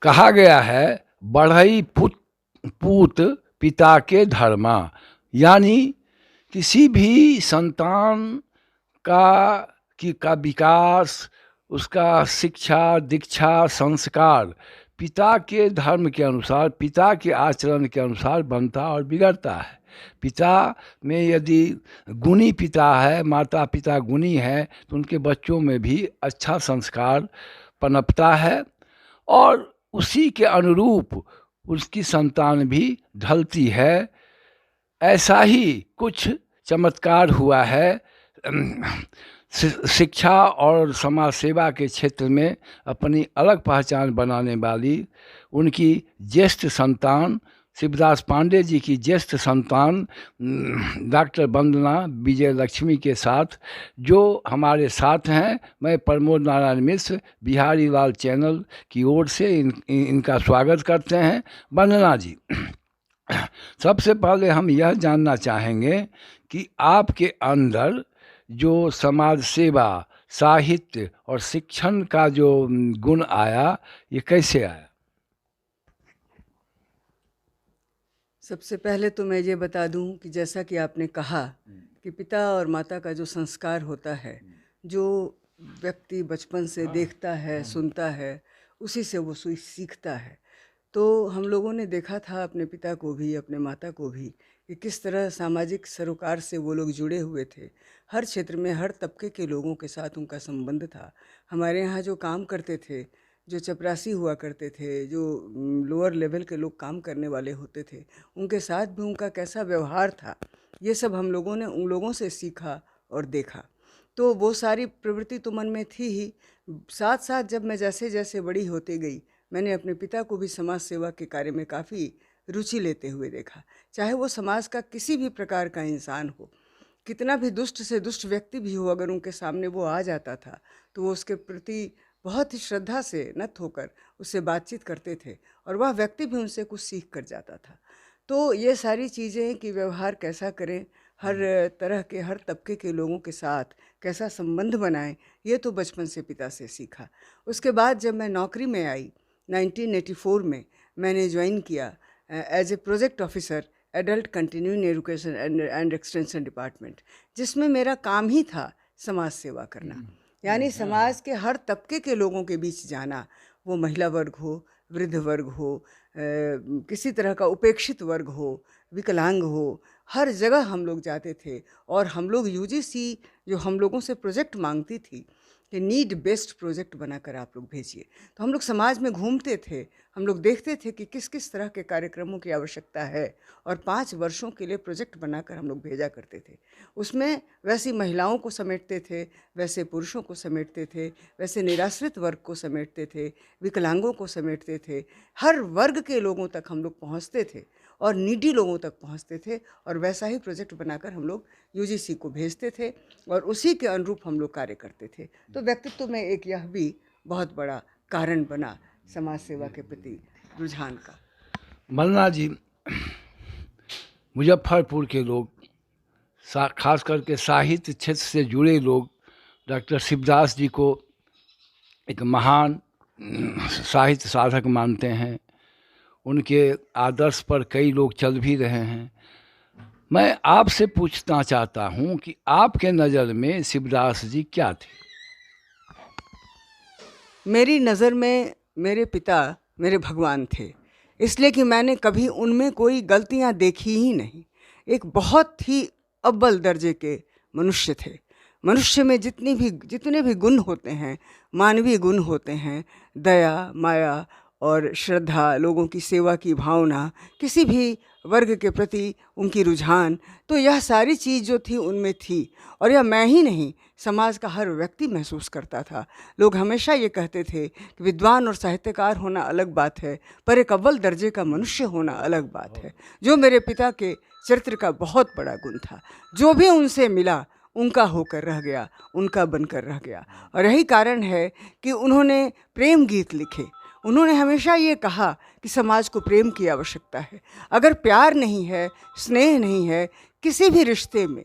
कहा गया है बढ़ई पुत पूत पिता के धर्मा, यानी किसी भी संतान का विकास, उसका शिक्षा दीक्षा संस्कार पिता के धर्म के अनुसार, पिता के आचरण के अनुसार बनता और बिगड़ता है। पिता में यदि गुणी पिता है, माता पिता गुणी है, तो उनके बच्चों में भी अच्छा संस्कार पनपता है और उसी के अनुरूप उसकी संतान भी ढलती है। ऐसा ही कुछ चमत्कार हुआ है शिक्षा और समाज सेवा के क्षेत्र में अपनी अलग पहचान बनाने वाली उनकी ज्येष्ठ संतान शिवदास पांडे जी की ज्येष्ठ संतान डॉक्टर वंदना विजय लक्ष्मी के साथ जो हमारे साथ हैं। मैं प्रमोद नारायण मिश्र बिहारी लाल चैनल की ओर से इनका स्वागत करते हैं। वंदना जी, सबसे पहले हम यह जानना चाहेंगे कि आपके अंदर जो समाज सेवा, साहित्य और शिक्षण का जो गुण आया, ये कैसे आया? सबसे पहले तो मैं ये बता दूं कि जैसा कि आपने कहा कि पिता और माता का जो संस्कार होता है, जो व्यक्ति बचपन से देखता है, सुनता है, उसी से वो सीखता है। तो हम लोगों ने देखा था अपने पिता को भी, अपने माता को भी, कि किस तरह सामाजिक सरोकार से वो लोग जुड़े हुए थे। हर क्षेत्र में हर तबके के लोगों के साथ उनका संबंध था। हमारे यहाँ जो काम करते थे, जो चपरासी हुआ करते थे, जो लोअर लेवल के लोग काम करने वाले होते थे, उनके साथ भी उनका कैसा व्यवहार था, ये सब हम लोगों ने उन लोगों से सीखा और देखा। तो वो सारी प्रवृत्ति तो मन में थी ही। साथ साथ जब मैं जैसे जैसे बड़ी होती गई, मैंने अपने पिता को भी समाज सेवा के कार्य में काफ़ी रुचि लेते हुए देखा। चाहे वो समाज का किसी भी प्रकार का इंसान हो, कितना भी दुष्ट से दुष्ट व्यक्ति भी हो, अगर उनके सामने वो आ जाता था तो वो उसके प्रति बहुत ही श्रद्धा से नत होकर उससे बातचीत करते थे और वह व्यक्ति भी उनसे कुछ सीख कर जाता था। तो ये सारी चीज़ें कि व्यवहार कैसा करें, हर तरह के हर तबके के लोगों के साथ कैसा संबंध बनाएं, ये तो बचपन से पिता से सीखा। उसके बाद जब मैं नौकरी में आई 1984 में, मैंने ज्वाइन किया as a project officer adult continuing education and extension department, जिसमें मेरा काम ही था समाज सेवा करना। यानी समाज के हर तबके के लोगों के बीच जाना, वो महिला वर्ग हो, वृद्ध वर्ग हो, किसी तरह का उपेक्षित वर्ग हो, विकलांग हो, हर जगह हम लोग जाते थे। और हम लोग यूजीसी जो हम लोगों से प्रोजेक्ट मांगती थी कि नीड बेस्ड प्रोजेक्ट बनाकर आप लोग भेजिए, तो हम लोग समाज में घूमते थे, हम लोग देखते थे कि किस किस तरह के कार्यक्रमों की आवश्यकता है और 5 वर्षों के लिए प्रोजेक्ट बनाकर हम लोग भेजा करते थे। उसमें वैसी महिलाओं को समेटते थे, वैसे पुरुषों को समेटते थे, वैसे निराश्रित वर्ग को समेटते थे, विकलांगों को समेटते थे, हर वर्ग के लोगों तक हम लोग पहुँचते थे और नीडी लोगों तक पहुँचते थे। और वैसा ही प्रोजेक्ट बनाकर हम लोग यूजीसी को भेजते थे और उसी के अनुरूप हम लोग कार्य करते थे। तो व्यक्तित्व में एक यह भी बहुत बड़ा कारण बना समाज सेवा के प्रति रुझान का। वंदना जी, मुजफ्फरपुर के लोग, खास करके साहित्य क्षेत्र से जुड़े लोग डॉक्टर शिवदास जी को एक महान साहित्य साधक मानते हैं। उनके आदर्श पर कई लोग चल भी रहे हैं। मैं आपसे पूछना चाहता हूं कि आपके नज़र में शिवदास जी क्या थे? मेरी नज़र में मेरे पिता मेरे भगवान थे, इसलिए कि मैंने कभी उनमें कोई गलतियां देखी ही नहीं। एक बहुत ही अव्वल दर्जे के मनुष्य थे। मनुष्य में जितने भी गुण होते हैं, मानवीय गुण होते हैं, दया, माया और श्रद्धा, लोगों की सेवा की भावना, किसी भी वर्ग के प्रति उनकी रुझान, तो यह सारी चीज़ जो थी उनमें थी। और यह मैं ही नहीं, समाज का हर व्यक्ति महसूस करता था। लोग हमेशा ये कहते थे कि विद्वान और साहित्यकार होना अलग बात है, पर एक अव्वल दर्जे का मनुष्य होना अलग बात है, जो मेरे पिता के चरित्र का बहुत बड़ा गुण था। जो भी उनसे मिला उनका होकर रह गया, उनका बनकर रह गया। और यही कारण है कि उन्होंने प्रेम गीत लिखे। उन्होंने हमेशा ये कहा कि समाज को प्रेम की आवश्यकता है। अगर प्यार नहीं है, स्नेह नहीं है किसी भी रिश्ते में,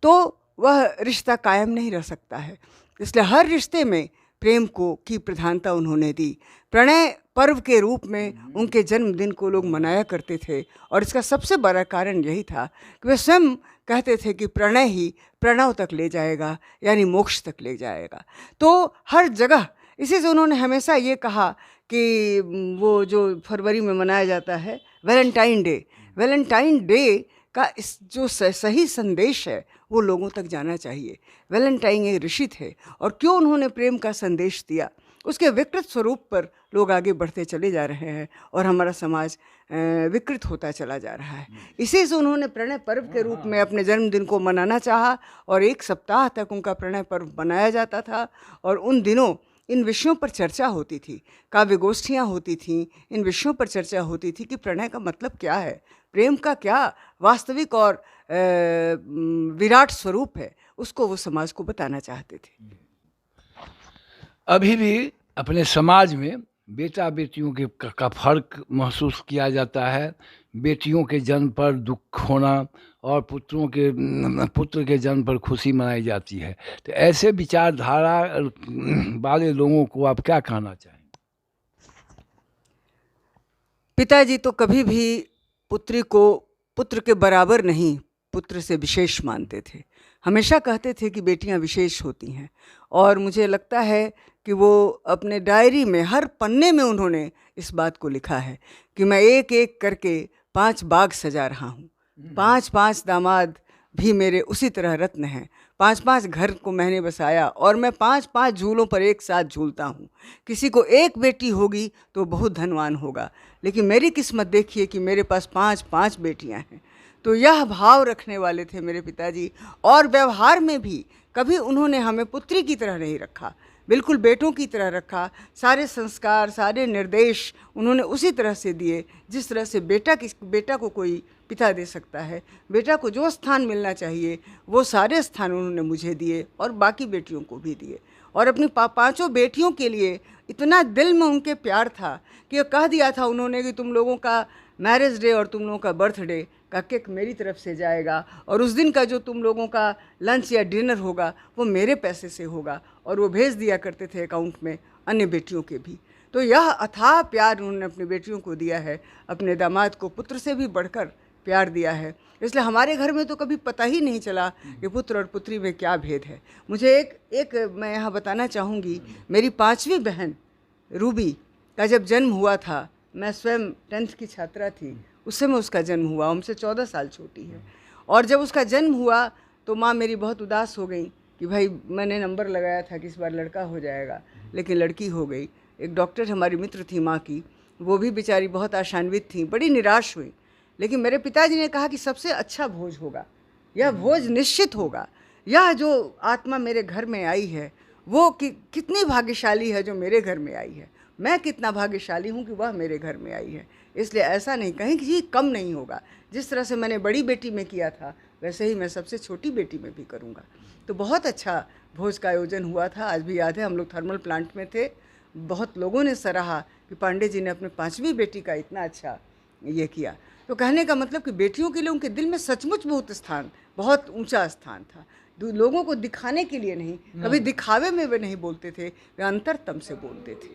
तो वह रिश्ता कायम नहीं रह सकता है। इसलिए हर रिश्ते में प्रेम को की प्रधानता उन्होंने दी। प्रणय पर्व के रूप में उनके जन्मदिन को लोग मनाया करते थे और इसका सबसे बड़ा कारण यही था कि वे स्वयं कहते थे कि प्रणय ही प्रणव तक ले जाएगा, यानी मोक्ष तक ले जाएगा। तो हर जगह इसी से उन्होंने हमेशा ये कहा कि वो जो फरवरी में मनाया जाता है वैलेंटाइन डे का इस जो सही संदेश है वो लोगों तक जाना चाहिए। वैलेंटाइन एक ऋषि थे और क्यों उन्होंने प्रेम का संदेश दिया, उसके विकृत स्वरूप पर लोग आगे बढ़ते चले जा रहे हैं और हमारा समाज विकृत होता चला जा रहा है। इसी से उन्होंने प्रणय पर्व के रूप में अपने जन्मदिन को मनाना चाहा और 1 सप्ताह तक उनका प्रणय पर्व मनाया जाता था और उन दिनों इन विषयों पर चर्चा होती थी, काव्य गोष्ठियाँ होती थीं, इन विषयों पर चर्चा होती थी कि प्रणय का मतलब क्या है, प्रेम का क्या वास्तविक और विराट स्वरूप है, उसको वो समाज को बताना चाहते थे। अभी भी अपने समाज में बेटा बेटियों के का फर्क महसूस किया जाता है। बेटियों के जन्म पर दुख होना और पुत्र के जन्म पर खुशी मनाई जाती है। तो ऐसे विचारधारा वाले लोगों को आप क्या कहना चाहेंगे? पिताजी तो कभी भी पुत्री को पुत्र के बराबर नहीं, पुत्र से विशेष मानते थे। हमेशा कहते थे कि बेटियां विशेष होती हैं और मुझे लगता है कि वो अपने डायरी में हर पन्ने में उन्होंने इस बात को लिखा है कि मैं एक एक करके 5 बाग सजा रहा हूँ, 5 दामाद भी मेरे उसी तरह रत्न हैं, 5 घर को मैंने बसाया और मैं 5 झूलों पर एक साथ झूलता हूँ। किसी को एक बेटी होगी तो बहुत धनवान होगा, लेकिन मेरी किस्मत देखिए कि मेरे पास 5 बेटियाँ हैं। तो यह भाव रखने वाले थे मेरे पिताजी और व्यवहार में भी कभी उन्होंने हमें पुत्री की तरह नहीं रखा, बिल्कुल बेटों की तरह रखा। सारे संस्कार, सारे निर्देश उन्होंने उसी तरह से दिए जिस तरह से बेटा को कोई पिता दे सकता है। बेटा को जो स्थान मिलना चाहिए वो सारे स्थान उन्होंने मुझे दिए और बाकी बेटियों को भी दिए। और अपनी 5 बेटियों के लिए इतना दिल में उनके प्यार था कि कह दिया था उन्होंने कि तुम लोगों का मैरिज डे और तुम लोगों का बर्थडे का केक मेरी तरफ से जाएगा और उस दिन का जो तुम लोगों का लंच या डिनर होगा वो मेरे पैसे से होगा। और वो भेज दिया करते थे अकाउंट में अन्य बेटियों के भी। तो यह अथाह प्यार उन्होंने अपनी बेटियों को दिया है, अपने दामाद को पुत्र से भी बढ़कर प्यार दिया है। इसलिए हमारे घर में तो कभी पता ही नहीं चला कि पुत्र और पुत्री में क्या भेद है। मुझे एक मैं यहाँ बताना चाहूँगी, मेरी 5वीं बहन रूबी का जब जन्म हुआ था, मैं स्वयं 10th की छात्रा थी, उस समय उसका जन्म हुआ, हमसे 14 साल छोटी है। और जब उसका जन्म हुआ तो माँ मेरी बहुत उदास हो गई कि भाई मैंने नंबर लगाया था कि इस बार लड़का हो जाएगा, लेकिन लड़की हो गई। एक डॉक्टर हमारी मित्र थी माँ की, वो भी बेचारी बहुत आशान्वित थी, बड़ी निराश हुई। लेकिन मेरे पिताजी ने कहा कि सबसे अच्छा भोज होगा, यह भोज निश्चित होगा। यह जो आत्मा मेरे घर में आई है वो कितनी भाग्यशाली है जो मेरे घर में आई है, मैं कितना भाग्यशाली हूँ कि वह मेरे घर में आई है। इसलिए ऐसा नहीं कहीं कि कम नहीं होगा। जिस तरह से मैंने बड़ी बेटी में किया था वैसे ही मैं सबसे छोटी बेटी में भी करूँगा। तो बहुत अच्छा भोज का आयोजन हुआ था, आज भी याद है। हम लोग थर्मल प्लांट में थे, बहुत लोगों ने सराहा कि पांडे जी ने अपने 5वीं बेटी का इतना अच्छा ये किया। तो कहने का मतलब कि बेटियों के लिए उनके दिल में सचमुच बहुत ऊंचा स्थान था। लोगों को दिखाने के लिए नहीं, कभी दिखावे में वे नहीं बोलते थे, वे अंतरतम से बोलते थे।